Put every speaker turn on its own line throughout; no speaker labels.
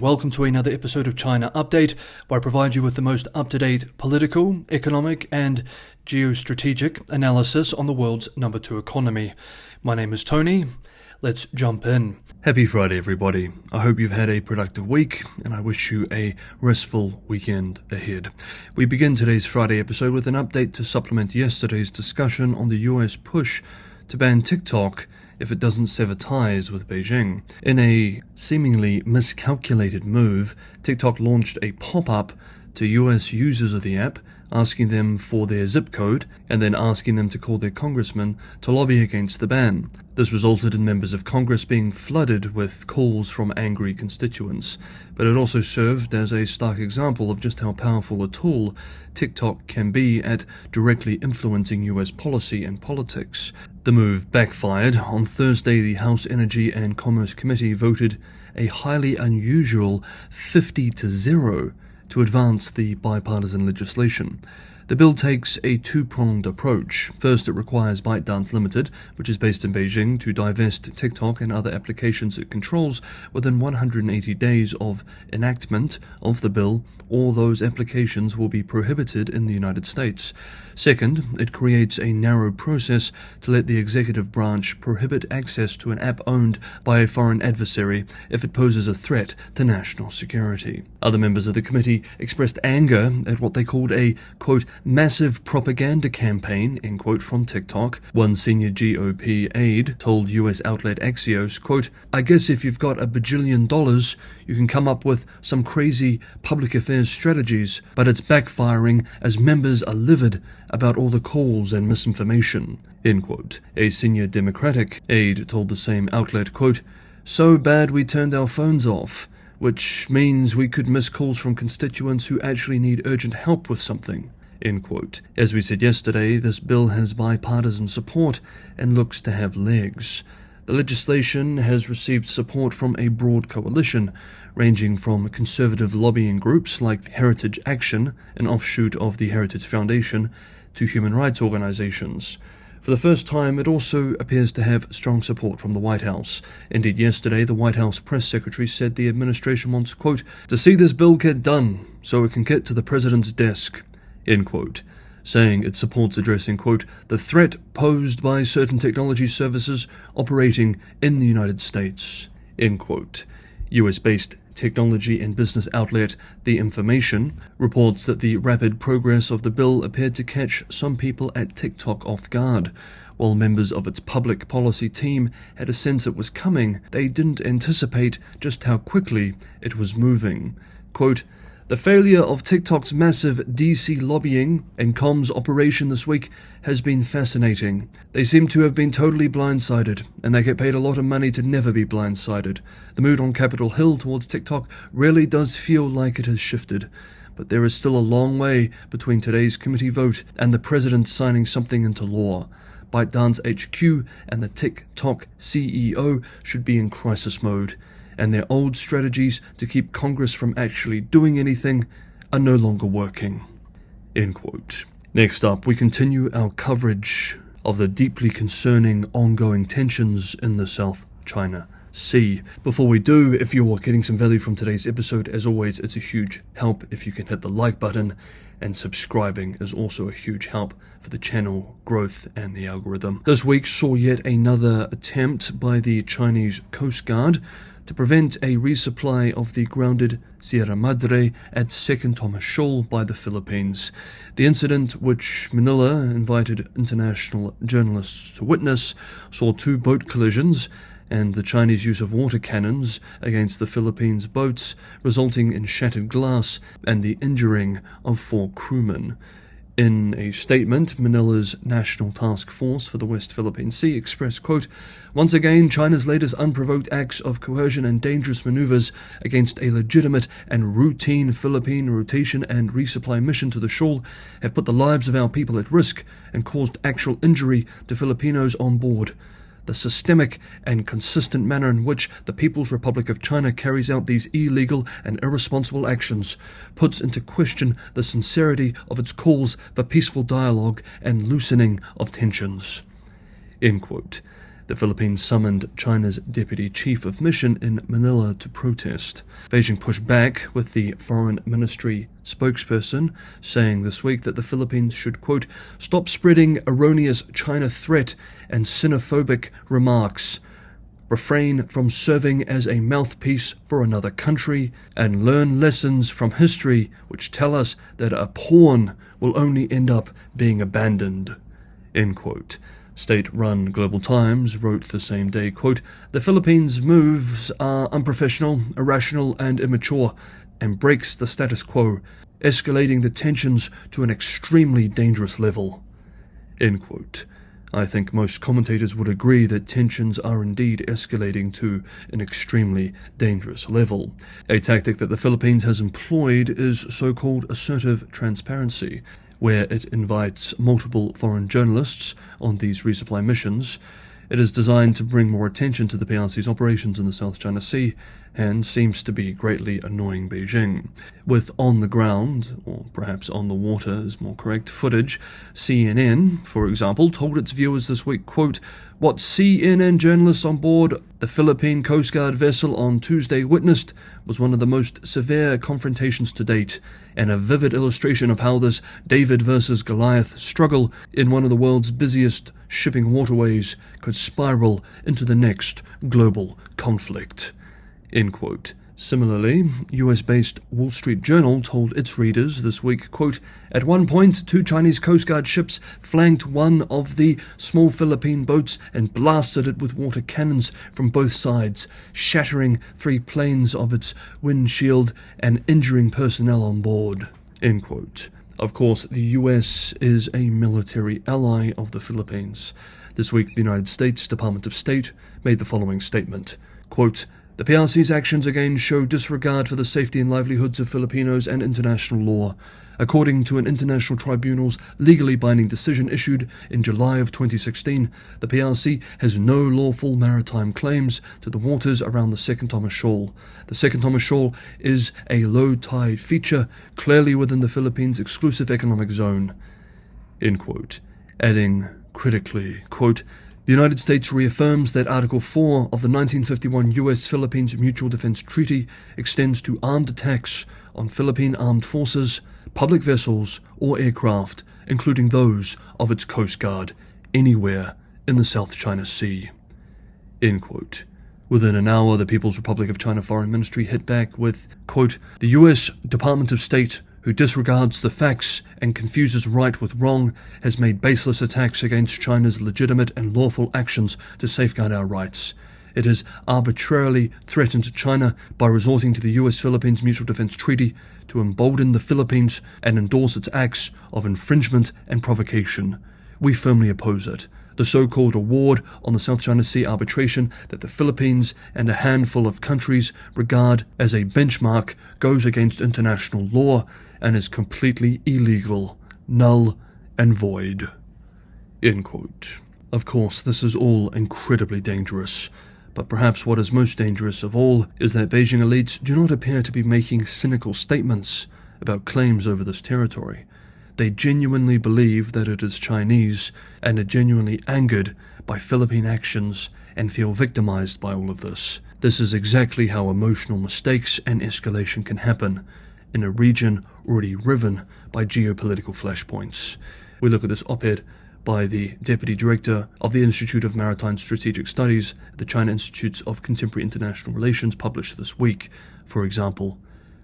Welcome to another episode of China Update, where I provide you with the most up-to-date political, economic, and geostrategic analysis on the world's number 2 economy. My name is Tony. Let's jump in. Happy Friday, everybody. I hope you've had a productive week, and I wish you a restful weekend ahead. We begin today's Friday episode with an update to supplement yesterday's discussion on the US push to ban TikTok if it doesn't sever ties with Beijing. In a seemingly miscalculated move, TikTok launched a pop-up to US users of the app, asking them for their zip code and then asking them to call their congressman to lobby against the ban. This resulted in members of Congress being flooded with calls from angry constituents, but it also served as a stark example of just how powerful a tool TikTok can be at directly influencing US policy and politics. The move backfired. On Thursday, the House Energy and Commerce Committee voted a highly unusual 50-0 to advance the bipartisan legislation. The bill takes a two-pronged approach. First, it requires ByteDance Limited, which is based in Beijing, to divest TikTok and other applications it controls within 180 days of enactment of the bill, or those applications will be prohibited in the United States. Second, it creates a narrow process to let the executive branch prohibit access to an app owned by a foreign adversary if it poses a threat to national security. Other members of the committee expressed anger at what they called a, quote, massive propaganda campaign, end quote, from TikTok. One senior GOP aide told US outlet Axios, quote, I guess if you've got $1 bajillion, you can come up with some crazy public affairs strategies, but it's backfiring as members are livid about all the calls and misinformation, end quote. A senior Democratic aide told the same outlet, quote, so bad we turned our phones off, which means we could miss calls from constituents who actually need urgent help with something, end quote. As we said yesterday, this bill has bipartisan support and looks to have legs. The legislation has received support from a broad coalition, ranging from conservative lobbying groups like Heritage Action, an offshoot of the Heritage Foundation, to human rights organizations. For the first time, it also appears to have strong support from the White House. Indeed, yesterday, the White House press secretary said the administration wants, quote, to see this bill get done so it can get to the president's desk, end quote, saying it supports addressing, quote, the threat posed by certain technology services operating in the United States, end quote. US-based technology and business outlet The Information reports that the rapid progress of the bill appeared to catch some people at TikTok off guard. While members of its public policy team had a sense it was coming, they didn't anticipate just how quickly it was moving. Quote, the failure of TikTok's massive DC lobbying and comms operation this week has been fascinating. They seem to have been totally blindsided, and they get paid a lot of money to never be blindsided. The mood on Capitol Hill towards TikTok really does feel like it has shifted, but there is still a long way between today's committee vote and the president signing something into law. ByteDance HQ and the TikTok CEO should be in crisis mode, and their old strategies to keep Congress from actually doing anything are no longer working, end quote. Next up, we continue our coverage of the deeply concerning ongoing tensions in the South China Sea. Before we do, if you're getting some value from today's episode, as always, it's a huge help if you can hit the like button, and subscribing is also a huge help for the channel growth and the algorithm. This week saw yet another attempt by the Chinese Coast Guard to prevent a resupply of the grounded Sierra Madre at Second Thomas Shoal by the Philippines. The incident, which Manila invited international journalists to witness, saw 2 boat collisions and the Chinese use of water cannons against the Philippines' boats, resulting in shattered glass and the injuring of 4 crewmen. In a statement, Manila's National Task Force for the West Philippine Sea expressed, quote, once again, China's latest unprovoked acts of coercion and dangerous maneuvers against a legitimate and routine Philippine rotation and resupply mission to the shoal have put the lives of our people at risk and caused actual injury to Filipinos on board. The systemic and consistent manner in which the People's Republic of China carries out these illegal and irresponsible actions puts into question the sincerity of its calls for peaceful dialogue and loosening of tensions. End quote. The Philippines summoned China's deputy chief of mission in Manila to protest. Beijing pushed back, with the foreign ministry spokesperson saying this week that the Philippines should, quote, stop spreading erroneous China threat and xenophobic remarks, refrain from serving as a mouthpiece for another country, and learn lessons from history which tell us that a pawn will only end up being abandoned, end quote. State-run Global Times wrote the same day, quote, the Philippines' moves are unprofessional, irrational, and immature, and breaks the status quo, escalating the tensions to an extremely dangerous level, end quote. I think most commentators would agree that tensions are indeed escalating to an extremely dangerous level. A tactic that the Philippines has employed is so-called assertive transparency, where it invites multiple foreign journalists on these resupply missions. It is designed to bring more attention to the PRC's operations in the South China Sea and seems to be greatly annoying Beijing. With on-the-ground, or perhaps on-the-water is more correct, footage, CNN, for example, told its viewers this week, quote, what CNN journalists on board the Philippine Coast Guard vessel on Tuesday witnessed was one of the most severe confrontations to date, and a vivid illustration of how this David versus Goliath struggle in one of the world's busiest shipping waterways could spiral into the next global conflict, end quote. Similarly, US-based Wall Street Journal told its readers this week, quote, at one point, 2 Chinese Coast Guard ships flanked one of the small Philippine boats and blasted it with water cannons from both sides, shattering 3 planes of its windshield and injuring personnel on board, end quote. Of course, the US is a military ally of the Philippines. This week, the United States Department of State made the following statement, quote, the PRC's actions again show disregard for the safety and livelihoods of Filipinos and international law. According to an international tribunal's legally binding decision issued in July of 2016, the PRC has no lawful maritime claims to the waters around the Second Thomas Shoal. The Second Thomas Shoal is a low-tide feature clearly within the Philippines' exclusive economic zone, end quote. Adding critically, quote, the United States reaffirms that Article 4 of the 1951 U.S.-Philippines Mutual Defense Treaty extends to armed attacks on Philippine armed forces, public vessels, or aircraft, including those of its Coast Guard, anywhere in the South China Sea, end quote. Within an hour, the People's Republic of China Foreign Ministry hit back with, quote, the U.S. Department of State, who disregards the facts and confuses right with wrong, has made baseless attacks against China's legitimate and lawful actions to safeguard our rights. It has arbitrarily threatened China by resorting to the US-Philippines Mutual Defense Treaty to embolden the Philippines and endorse its acts of infringement and provocation. We firmly oppose it. The so-called award on the South China Sea arbitration that the Philippines and a handful of countries regard as a benchmark goes against international law and is completely illegal, null and void, end quote. Of course, this is all incredibly dangerous, but perhaps what is most dangerous of all is that Beijing elites do not appear to be making cynical statements about claims over this territory. They genuinely believe that it is Chinese and are genuinely angered by Philippine actions and feel victimized by all of this. This is exactly how emotional mistakes and escalation can happen in a region already riven by geopolitical flashpoints. We look at this op-ed by the Deputy Director of the Institute of Maritime Strategic Studies at the China Institutes of Contemporary International Relations published this week, for example,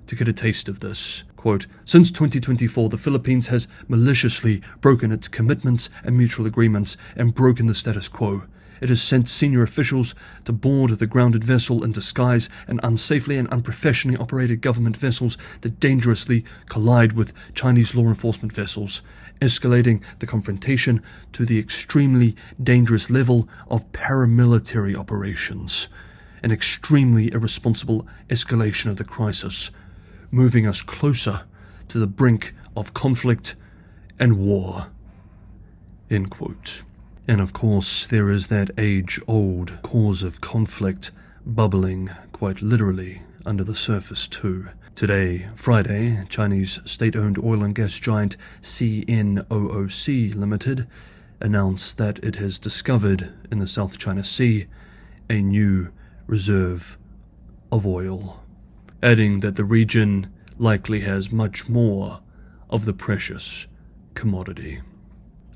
to get a taste of this. Quote, since 2024, the Philippines has maliciously broken its commitments and mutual agreements and broken the status quo. It has sent senior officials to board the grounded vessel in disguise and unsafely and unprofessionally operated government vessels that dangerously collide with Chinese law enforcement vessels, escalating the confrontation to the extremely dangerous level of paramilitary operations, an extremely irresponsible escalation of the crisis, moving us closer to the brink of conflict and war, end quote. And of course, there is that age-old cause of conflict bubbling quite literally under the surface too. Today, Friday, Chinese state-owned oil and gas giant CNOOC Limited announced that it has discovered in the South China Sea a new reserve of oil, adding that the region likely has much more of the precious commodity.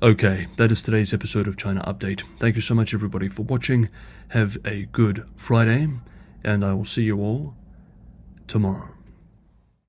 Okay, that is today's episode of China Update. Thank you so much everybody for watching. Have a good Friday, and I will see you all tomorrow.